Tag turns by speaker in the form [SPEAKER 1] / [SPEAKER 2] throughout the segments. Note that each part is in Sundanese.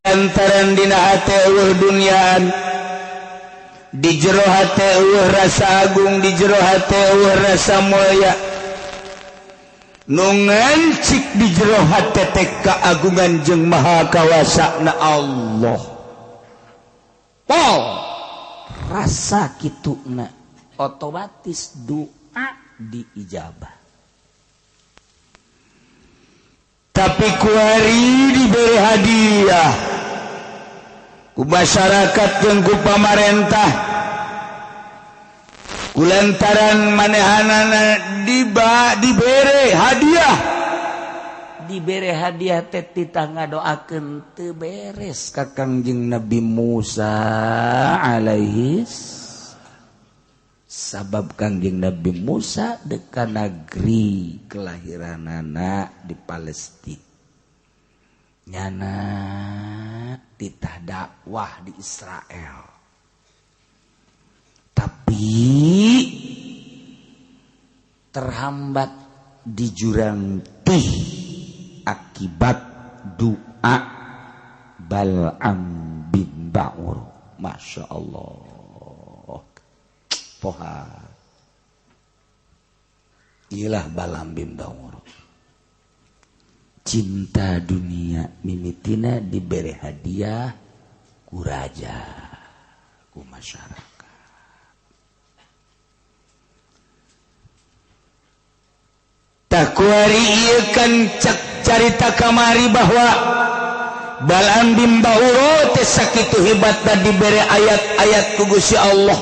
[SPEAKER 1] lantaran dina hate eueuh duniaan di jero hate eueuh rasa agung di jero hate eueuh rasa mulia nu ngancik di jero hate teh kaagungan jeung maha kawasana Allah. Rasa kituna otomatis doa diijabah. Tapi kuari diberi hadiah ku masyarakat jeung ku pamarentah kulantaran manehanana diberi hadiah teh titah ngadoakeun teu beres ka Kangjeng Nabi Musa alaihis sabab Kangjeng Nabi Musa deka negeri kelahiranana di Palestina nyana titah dakwah di Israel tapi terhambat di jurang teh akibat doa Bal'am bin Ba'ur. Masya Allah poha ilah Bal'am bin Ba'ur cinta dunia mimitina diberi hadiah ku raja ku masyarakat. Tak kuari ieu kan carita kamari bahwa Bal'am bin Ba'ur teh sakitu hebatna dibere ayat-ayat ku Gusti Allah.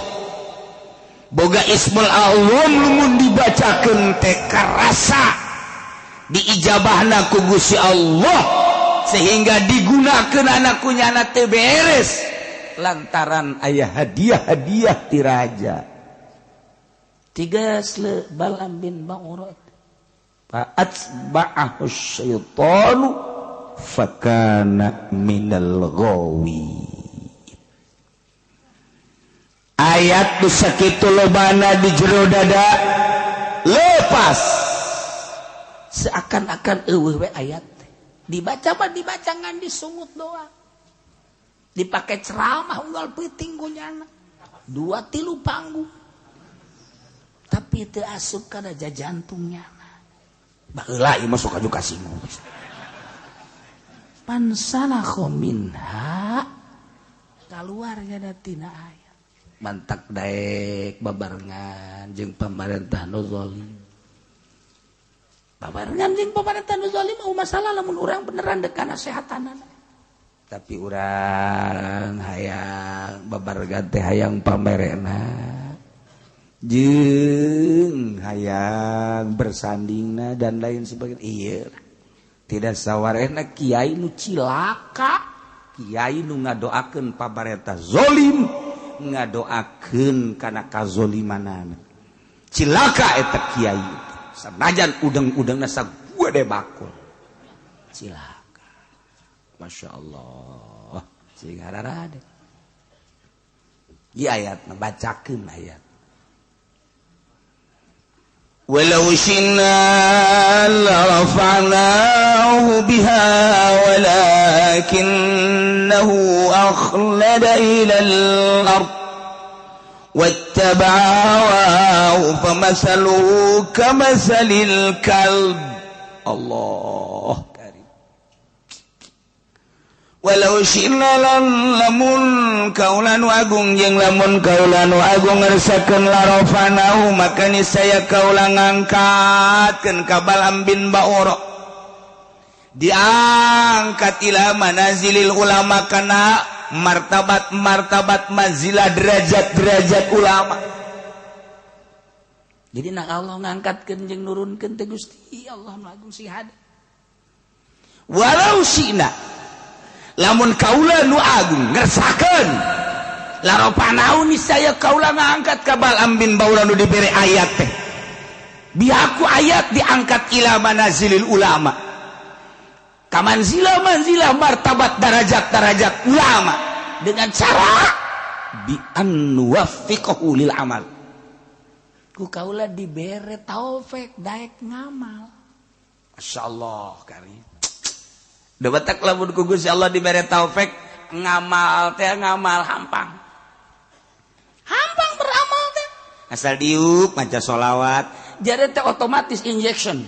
[SPEAKER 1] Boga Ismul A'zam lumun dibacakeun teh karasa diijabahna ku Gusti Allah sehingga digunakeun anak kunyana teh beres lantaran aya hadiah-hadiah ti raja. Tigas le Bal'am bin Ba'ur fa'atba'ahu syaitanu fakana minal ghawi. Ayat nu sakitu lobana di jero dada lepas seakan-akan eueuh we ayat dibaca mah dibaca ngan disungut doang dipake ceramah unggal peuting gunyana 2-3 panggung tapi teu asup kana jantungnya. Baheula ieu mah sok aju kasinggung. Pansalakho minha kaluar nya tina aya. Mantak daek babarengan jeung pamarentah nu zalim. Babarengan jeung pamarentah nu zalim mah masalah lamun urang beneran dek kana sehatanana. Tapi urang hayang babarengan teh hayang pamerena. Jeung hayang bersandingna dan lain sebagainya. Iya tidak sawarena kiai nu cilaka, kiai nu ngadoakeun pamarentah zolim, ngadoakeun kana kazolimanana cilaka eta kiai sanajan udang-udangna sagede bakul cilaka. Masya Allah sing hararade ieu ayatna bacakeun ayat. Walau syi'na larafa'nahu biha walakinnahu akhlada ilal ard wattaba'a hawahu famathaluhu kamathalil kalb. Allah karim. Walau syi'na lamun kaulanu agung jeung lamun kaulanu agung ngarsakeun larafanahu maka niscaya kaula ngangkatkeun ka Bal'am bin Ba'ur diangkat ila manazilil ulama kana martabat manzilah derajat ulama. Jadi nak Allah ngangkatkeun jeung nurunkeun teh Gusti Allah nu agung sihada. Walau syi'na lamun kaula nu agung ngersakeun larafanahu niscaya kaula ngangkat ka Bal'am bin Ba'ur nu dibere ayat teh bihaku ayat diangkat ila manazilil ulama ka manzilah martabat darajat ulama dengan cara bi an nuwaffiqahu lil amal ku kaula dibere taufik daek ngamal. Masyaallah karim Da batak lamun ku Gusti Allah dibere taufik ngamal teh ngamal hampang. Hampang beramal teh. Asal diuk maca sholawat, jadi teh otomatis injection.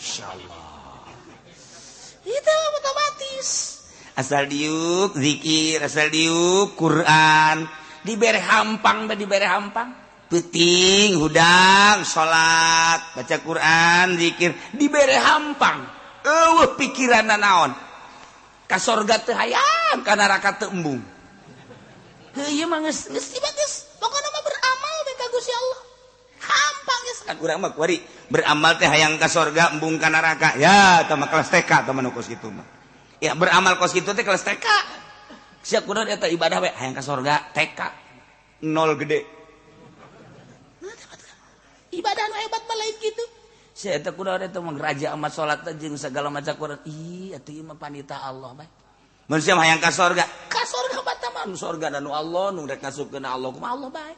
[SPEAKER 1] Insyaallah. Itu otomatis. Asal diuk zikir, asal diuk Quran, dibere hampang da dibere hampang. Peuting, hudang, sholat, baca Quran, zikir, dibere hampang. Eueuh pikiranna naon? Ka sorga teu hayang, ka neraka teu embung. Heuh ieu mah geus geus pokona mah beramal teh ka Gusti Allah. Hampang geus kan urang mah kuari beramal teh hayang ka sorga, embung ka neraka. Ya, tah mah kelas TK tah mah kos kitu mah. Ya beramal kos kitu teh kelas TK. Sia kunaon eta ibadah we hayang ka sorga TK. Nol gede. Ibadah nu hebat mah lain kitu. Sia eta kunaon eta mah raja amat salat jeung sagala maca Quran. Ih, atuh ieu mah panita Allah bae. Mun sia hayang ka sorga bae mah nu sorga nu Allah nu rek ngasupkeun Allah kumaha Allah bae.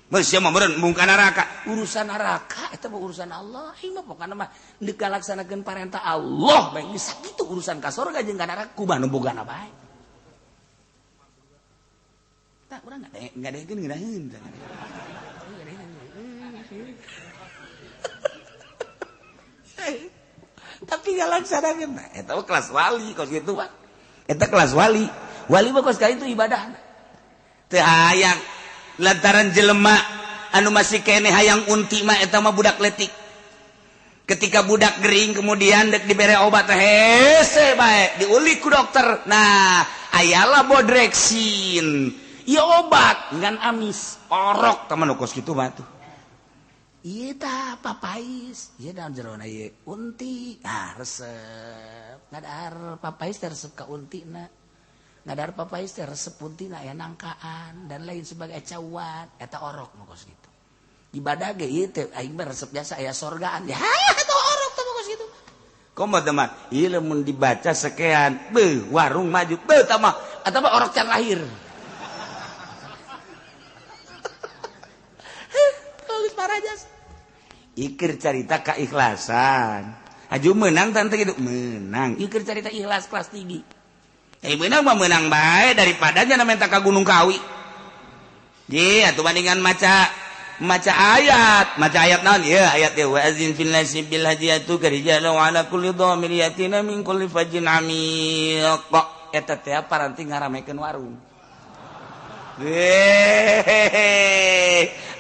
[SPEAKER 1] Mun sia mah meureun embung ka neraka, urusan neraka eta mah urusan Allah. Ieu mah pokona mah deuk kalaksanakeun parentah Allah bae. Geus sakitu urusan ka sorga jeung ka neraka kumaha nu bogana bae. Tah urang ngadegeun ngeunaheun. Tapi ngalaksanakeun eta mah kelas wali kos kitu Pak. Eta kelas wali. Wali mah kos ka itu ibadah. Teu hayang lantaran jelema anu masih kene hayang unti mah eta mah budak leutik. Ketika budak gering kemudian dek dibere obat hese bae diulik ku dokter. Nah, ayalah bodreksin. Ieu obat ngan amis, orok teman kos kitu mah tuh. Iya tah papais, iya daun jerona iya unti, resep, ngadar papais teh resep ka unti na, ngadar papais teh resep unti na ya nangkaan dan lain sebagai cawat, eta orok mokos gitu. Ibadah ge ieu teh aing mah resep biasa aya sorgaan, ya eta orok teh mokos gitu. Komo teman, ieu lamun dibaca sekean, beuh warung maju, beuh tah mah eta mah orok can lahir. Bagus parajas. Ikir cerita keikhlasan. Aju menang tante gitu menang. Ikir cerita ikhlas kelas tinggi. Menang mah menang bae daripada jangan minta ke Gunung Kawi. Ye, atuh bandingan maca ayat naon? Ya ayat ya wa azin fil nasi bil hajiyatu karijalu ala kulli dhamir yatina min kulli fajin amiq. Eta teh paranti ngaramekeun warung.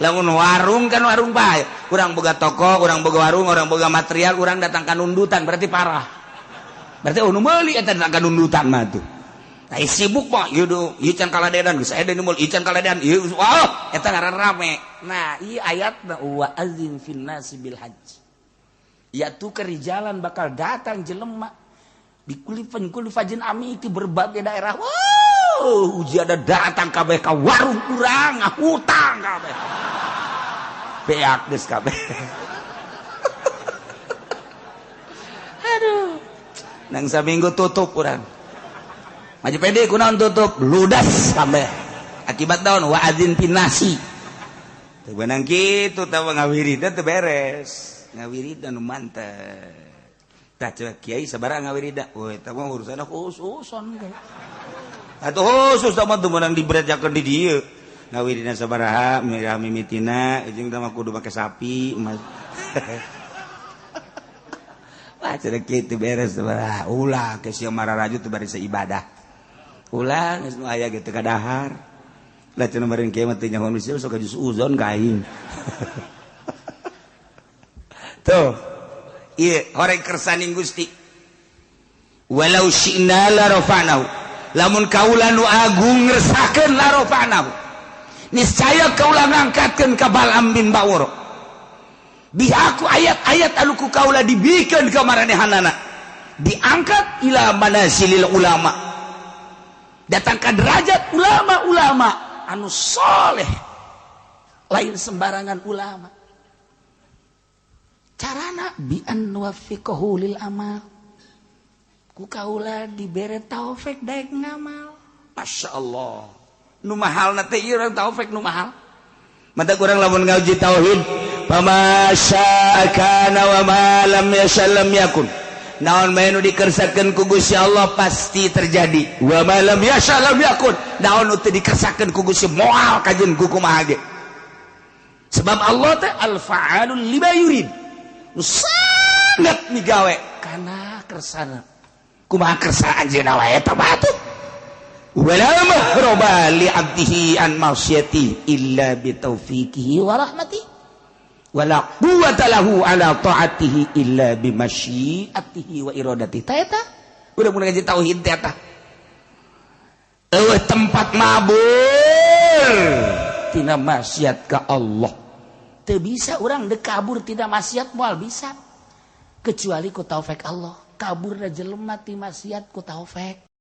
[SPEAKER 1] Lamun warung kan warung bae. Urang boga toko, urang boga warung, urang boga material, urang datang ka nundutan berarti parah. Berarti nu meuli eta datang ka nundutan mah tuh. Nah, sibuk mah ieu can kaladean geus aya deui mul ieu can kaladean ieu wah eta ngaran rame. Nah, ieu ayatna wa azin fin nasi bil hajj. Ya tu kerijalan bakal datang jelema di kulli fajin ami itu berbagai daerah. Uji ada datang kabeh ka warung urang ngahutang kabeh. Beak geus kabeh. Aduh. Nang saminggu tutup urang. Maju pede kunaon tutup ludas kabeh. Akibat daun wa adzin pinasi. Teu beunang kitu tah ngawirid teh beres. Ngawirid anu mantep. Tah ceuk kiai sabaraha ngawirid? Oh eta mah urusanna khususon ge. Atuh khusus sama tuh menang diberatjakeun di dieu. Ngawirina sabaraha mimitina jeung teh mah kudu make sapi. Wah cenah kitu beres sabaraha. Ulah ke sia mararaju teh bari ibadah. Ulah geus nu aya ge teu kadahar. Lah cenah bari kieu mah teh nyaho manusia sok jus uzon ka aing. Tuh. Ieu horeng kersaning Gusti. Walau syi'na la rafa'nahu. Lamun kaula nu agung ngersakeun larofanahu niscaya kaula ngangkatkeun ka Bal'am bin Ba'ur bihaku ayat-ayat anu ku kaula dibikeun ka maranehanana diangkat ila manasilil ulama datang ka derajat ulama-ulama anu soleh lain sembarangan ulama carana bi an wafiqahu lil amal ku kaula dibere taufik daek ngamal. Masya Allah. Nu mahal na teh ieu taufik nu mahal. Mata kurang lamun ngauji tauhid, "Fama syaa kana wa ma lam yasha lam yakun." naon bae nu dikersakeun ku Gusti Allah pasti terjadi wa ma lam yasha lam yakun naon nu teu dikersakeun ku Gusti moal kajeun ku kumaha ge sebab Allah teh al-fa'alul lima yurid nu sangat migawe kana kersana kumaha kersa anjeunna wae eta batuh wala mahroba li abdihi an ma'siyati illa bi taufiqihi wa rahmatihi wala quwwata lahu ala ta'atihi illa bi masyiatihi wa iradatihi ta udah mulai ngaji tauhid teh eta tempat mabur tina maksiat ka Allah teu bisa urang dek kabur tina maksiat moal bisa kecuali ku taufik Allah kaburna jelema ti maksiat ku taufik